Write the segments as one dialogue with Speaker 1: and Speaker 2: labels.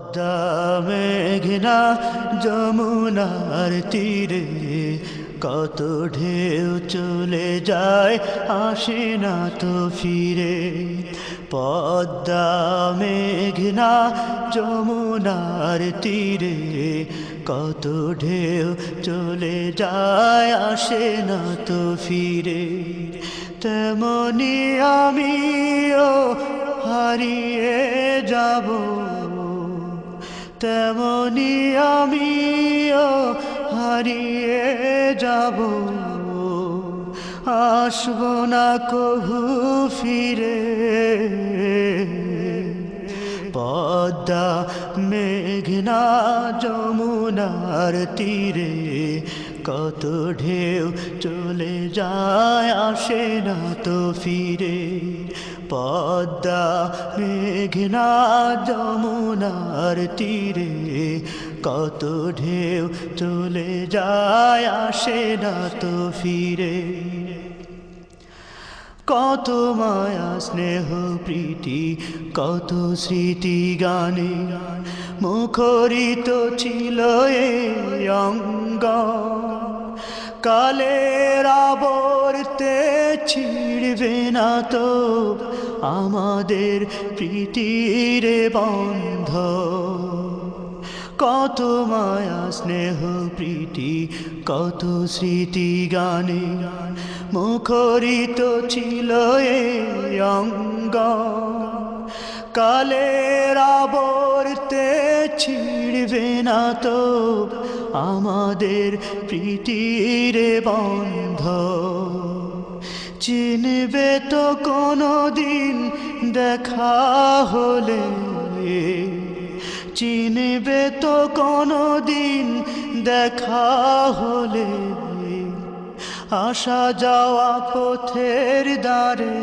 Speaker 1: পদ্মা মেঘনা যমুনার তীরে কত ঢেউ চলে যায় আসে না তো ফিরে। পদ্মা মেঘনা যমুনার তীরে কত ঢেউ চলে যায় আসে না তো ফিরে। তেমনি আমিও হারিয়ে যাব, তেমনি আমিও হারিয়ে যাব, আসব না কভু ফিরে। পদ্মা মেঘনা যমুনার তীরে কত ঢেউ চলে যায় আসে না তো ফিরে। পদ্মা মেঘনা যমুনার তীরে কত ঢেউ চলে যায় আসে না তো ফিরে। কত মায়া স্নেহ প্রীতি কত স্মৃতি গানে মুখরিত ছিল এই অঙ্গ। কালের আবর্তে ছিড়বে না তো আমাদের প্রীতির বন্ধ। কত মায়া স্নেহ প্রীতি কত স্মৃতি গানে মুখরিত ছিল এই অঙ্গ। কালের আবর্তে ছিড়বে না তো আমাদের প্রীতির বন্ধ। চিনবে তো কোনো দিন দেখা হলে, চিনবে তো কোনো দিন দেখা হলে আসা যাওয়া পথের দ্বারে।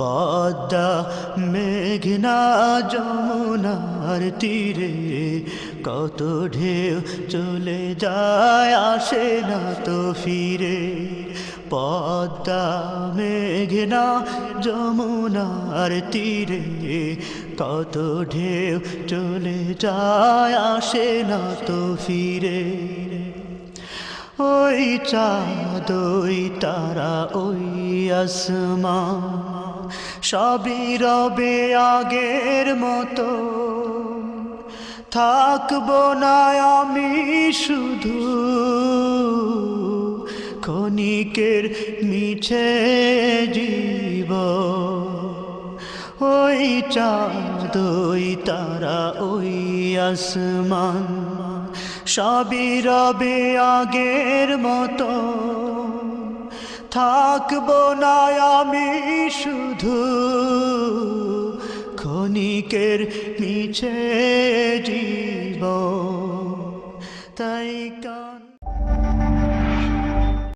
Speaker 1: পদ্মা মেঘনা যমুনার তীরে কত ঢেউ চলে যায় আসে না তো ফিরে। পদ্মা মেঘনা যমুনার তীরে কত ঢেউ চলে যায় আসে না তো ফিরে। ওই চাঁদ ওই তারা ওই আসমান সবই রবে আগের মতো। থাকবো না আমি শুধু ক্ষণিকের মিছে জীব। ওই চাঁদ ওই তারা ওই আসমান সবই রবে আগের মতো। থাকবো না আমি শুধু ক্ষণিকের মিছে জীব। তাই